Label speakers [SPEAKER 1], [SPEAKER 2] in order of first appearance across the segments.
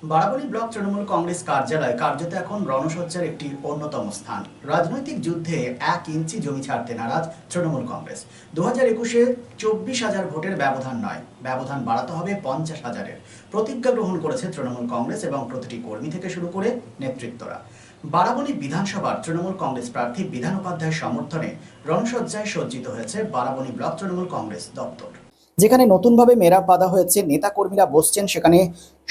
[SPEAKER 1] Barabani block Trinamool Congress কার্যালয় কার্যত এখন রণসজ্জার একটি অন্যতম স্থান। রাজনৈতিক যুদ্ধে 1 ইঞ্চি জমি ছাড়তে নারাজ তৃণমূল কংগ্রেস। 2021-এ 24,000 ভোটের ব্যবধান নয়, ব্যবধান বাড়াতে হবে 50,000-এর প্রতিজ্ঞা গ্রহণ করেছে তৃণমূল কংগ্রেস এবং প্রতিটি কর্মী থেকে শুরু করে নেতৃত্বরা। বারাবণী বিধানসভার তৃণমূল কংগ্রেস প্রার্থী বিধান উপাধ্যায়ের সমর্থনে রণসজ্জায় সজ্জিত হয়েছে বারাবণী ব্লক তৃণমূল কংগ্রেস দপ্তর, যেখানে নতুনভাবে মেরাপ বাঁধা হয়েছে। নেতা কর্মীরা বসছেন, সেখানে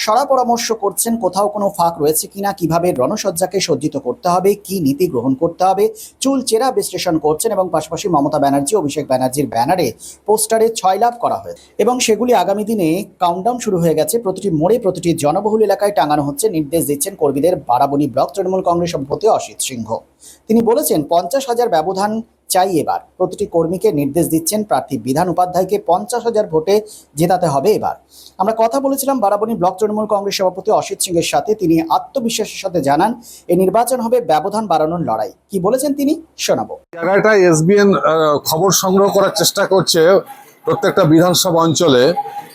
[SPEAKER 1] সরা পরামর্শ করছেন কোথাও কোনো ফাঁক রয়েছে কিনা, কিভাবে রণসজ্জাকে সজ্জিত করতে হবে, কি নীতি গ্রহণ করতে হবে, চুল চেরা বিশ্লেষণ করছেন। এবং পাশাপাশি মমতা ব্যানার্জি, অভিষেক ব্যানার্জির ব্যানারে পোস্টারে 6 লাভ করা হয়েছে এবং সেগুলি আগামী দিনে কাউন্টডাউন শুরু হয়ে গেছে। প্রতিটি মোড়ে, প্রতিটি জনবহুল এলাকায় টাঙানো হচ্ছে। নির্দেশ দিচ্ছেন কর্মীদের বারাবণী ব্লক তৃণমূল কংগ্রেস সভাপতি অসিত সিংহ। তিনি বলেছেন 50,000 ব্যবধান চাই এবার। প্রতিটি কর্মীকে নির্দেশ দিচ্ছেন প্রার্থী বিধান উপাধ্যায়কে 50,000 ভোটে জেতাতে হবে এবার। আমরা কথা বলেছিলাম বারাবণী ব্লক তৃণমূল কংগ্রেস সভাপতি অসিত সিংহের সাথে। তিনি আত্মবিশ্বাসের সাথে জানান এই নির্বাচন হবে ব্যবধান বাড়ানোর লড়াই। কি বলেছেন তিনি শোনাবো।
[SPEAKER 2] জায়গাটা এসবিএন খবর সংগ্রহ করার চেষ্টা করছে প্রত্যেকটা বিধানসভা অঞ্চলে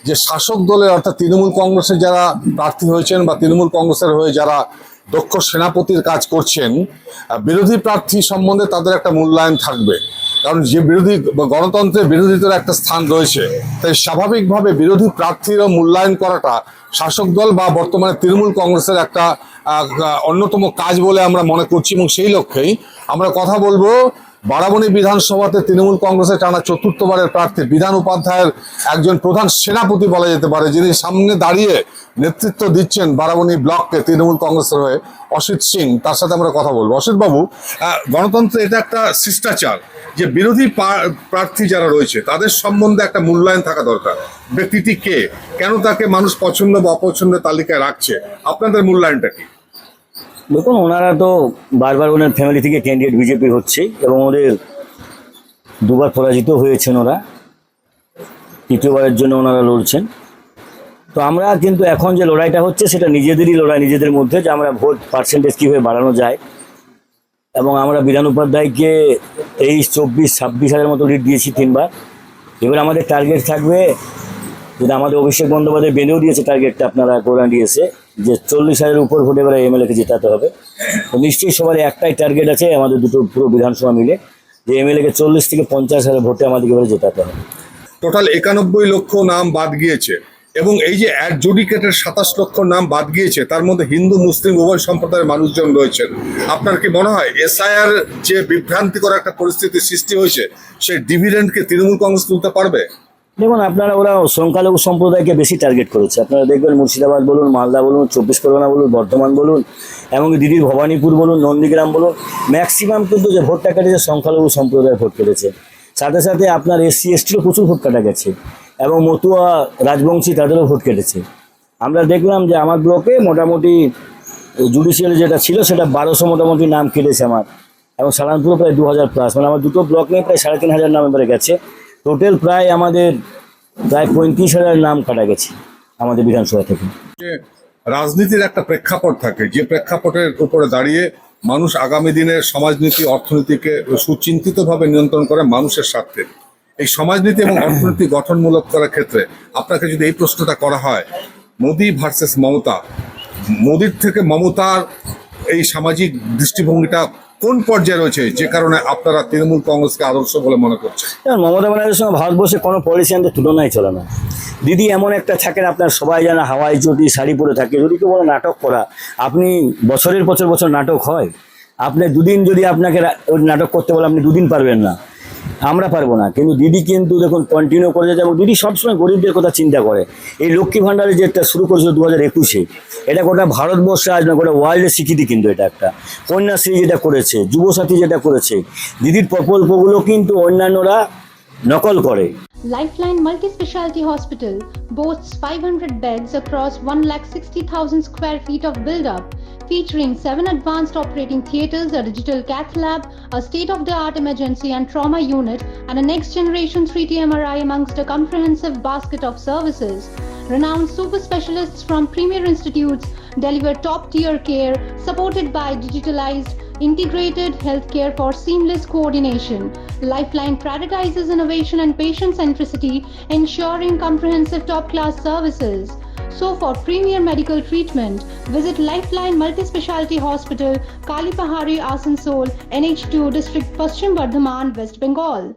[SPEAKER 2] যে শাসক দলের অর্থাৎ তৃণমূল কংগ্রেসের যারা প্রার্থী হয়েছেন বা তৃণমূল কংগ্রেসের হয়ে যারা দক্ষ সেনাপতির কাজ করছেন, বিরোধী প্রার্থী সম্বন্ধে তাদের একটা মূল্যায়ন থাকবে। কারণ যে বিরোধী গণতন্ত্রের বিরোধিতার একটা স্থান রয়েছে, তাই স্বাভাবিকভাবে বিরোধী প্রার্থীরও মূল্যায়ন করাটা শাসক দল বা বর্তমানে তৃণমূল কংগ্রেসের একটা অন্যতম কাজ বলে আমরা মনে করছি। এবং সেই লক্ষ্যেই আমরা কথা বলবো বারাবণী বিধানসভাতে তৃণমূল কংগ্রেসের টানা 4র্থবারের প্রার্থী বিধান উপাধ্যায়ের একজন প্রধান সেনাপতি বলা যেতে পারে, যিনি সামনে দাঁড়িয়ে নেতৃত্ব দিচ্ছেন বারাবণী ব্লককে তৃণমূল কংগ্রেসের হয়ে, অসিত সিং। তার সাথে আমরা কথা বলবো। অসিত বাবু, গণতন্ত্রে এটা একটা শিষ্টাচার যে বিরোধী প্রার্থী যারা রয়েছে তাদের সম্বন্ধে একটা মূল্যায়ন থাকা দরকার। ব্যক্তিটি কে, কেন তাকে মানুষ পছন্দ বা অপছন্দের তালিকায় রাখছে, আপনাদের মূল্যায়নটা কি?
[SPEAKER 3] দেখুন, ওনারা তো বারবার ওনার ফ্যামিলি থেকে ক্যান্ডিডেট বিজেপির হচ্ছে এবং ওদের দুবার পরাজিত হয়েছেন। ওরা তৃতীয়বারের জন্য ওনারা লড়ছেন। তো আমরা কিন্তু এখন যে লড়াইটা হচ্ছে সেটা নিজেদেরই লড়াই, নিজেদের মধ্যে, যে আমরা ভোট পার্সেন্টেজ কীভাবে বাড়ানো যায়। এবং আমরা বিধান উপাধ্যায়কে 23, 24, 26,000 মতো লিড দিয়েছি 3বার। এবার আমাদের টার্গেট থাকবে, যেটা আমাদের অভিষেক বন্দ্যোপাধ্যায় বেঁধেও দিয়েছে টার্গেটটা, আপনারা করে দিয়েছে, যে 40,000-এর উপর ভোটে এবার এমএলএকে জেতাতে হবে। তো নিশ্চয়ই সবার একটাই টার্গেট আছে আমাদের দুটো পুরো বিধানসভা মিলে, যে এমএলএকে 40 থেকে 50,000 ভোটে আমাদেরকে এবারে জেতাতে হবে।
[SPEAKER 2] টোটাল 91 লক্ষ নাম বাদ গিয়েছে এবং এই যে অ্যাডজুডিকেটেড 27 লক্ষ নাম বাদ গিয়েছে, তার মধ্যে হিন্দু মুসলিম উভয় সম্প্রদায়ের মানুষজন রয়েছেন। আপনার কি মনে হয় এসআইআর যে বিভ্রান্তিকর একটা পরিস্থিতি সৃষ্টি হয়েছে, সেই ডিভিডেন্ডকে তৃণমূল কংগ্রেস তুলতে পারবে?
[SPEAKER 3] দেখুন, আপনারা ওরা সংখ্যালঘু সম্প্রদায়কে বেশি টার্গেট করেছে। আপনারা দেখবেন মুর্শিদাবাদ বলুন, মালদা বলুন, 24 পরগনা বলুন, বর্ধমান বলুন, এমনকি দিদির ভবানীপুর বলুন, নন্দীগ্রাম বলুন, ম্যাক্সিমাম কিন্তু যে ভোটটা কেটেছে সংখ্যালঘু সম্প্রদায়ের ভোট কেটেছে। সাথে সাথে আপনার SC STরও প্রচুর ভোট কাটা গেছে এবং মতুয়া রাজবংশী তাদেরও ভোট কেটেছে। আমরা দেখলাম যে আমার ব্লকে মোটামুটি জুডিশিয়াল যেটা ছিল সেটা 1200 মোটামুটি নাম কেটেছে আমার, এবং সালানপুরও প্রায় 2000+। মানে আমার দুটো ব্লক নিয়ে প্রায় 3,500 নাম এবারে গেছে। টোটাল প্রায় আমাদের প্রায় 35,000 নাম কাটা গেছে আমাদের বিধানসভা থেকে।
[SPEAKER 2] রাজনীতির একটা প্রেক্ষাপট থাকে, যে প্রেক্ষাপটের উপরে দাঁড়িয়ে মানুষ আগামী দিনের সমাজনীতি অর্থনীতিকে সুচিন্তিতভাবে নিয়ন্ত্রণ করে মানুষের স্বার্থে। এই সমাজনীতি এবং অর্থনীতি গঠনমূলক করার ক্ষেত্রে আপনাকে যদি এই প্রশ্নটা করা হয়, মোদি ভার্সেস মমতা, মোদির থেকে মমতার এই সামাজিক দৃষ্টিভঙ্গিটা কোন পর্যায়ে রয়েছে, যে কারণে আপনারা তৃণমূল কংগ্রেসকে আদর্শ বলে মনে করছেন?
[SPEAKER 3] মমতা ব্যানার্জির সঙ্গে ভারতবর্ষে কোনো পলিসিয়ানদের তুলনাই চলে না। দিদি এমন একটা থাকেন, আপনার সবাই জানা, হাওয়াই চটি শাড়ি পরে থাকে। যদি কেউ বলে নাটক করা, আপনি বছরের বছর নাটক হয়। আপনি দুদিন যদি আপনাকে ওই নাটক করতে বলে, আপনি দুদিন পারবেন না, আমরা পারবো না। কিন্তু দিদি কিন্তু দেখুন কন্টিনিউ করে যাচ্ছে এবং দিদি সবসময় গরিবদের কথা চিন্তা করে। এই লক্ষ্মী ভাণ্ডারে যেটা শুরু করেছিল 2021-এ, এটা গোটা ভারতবর্ষে আজ না, গোটা ওয়ার্ল্ডের স্বীকৃতি। কিন্তু এটা একটা কন্যাশ্রী যেটা করেছে, যুবসাথী যেটা করেছে, দিদির প্রকল্পগুলো কিন্তু অন্যান্যরা নকল করে।
[SPEAKER 4] Lifeline Multi-Specialty Hospital boasts 500 beds across 160,000 square feet of build-up, featuring 7 advanced operating theatres, a digital cath lab, a state-of-the-art emergency and trauma unit, and a next-generation 3D MRI amongst a comprehensive basket of services. Renowned super specialists from premier institutes deliver top-tier care, supported by digitalized integrated healthcare for seamless coordination. Lifeline prioritizes innovation and patient centricity, ensuring comprehensive top-class services. So for premier medical treatment, visit Lifeline Multi-Speciality Hospital, Kalipahari, Asansol, NH2 District, Paschim Bardhaman, West Bengal.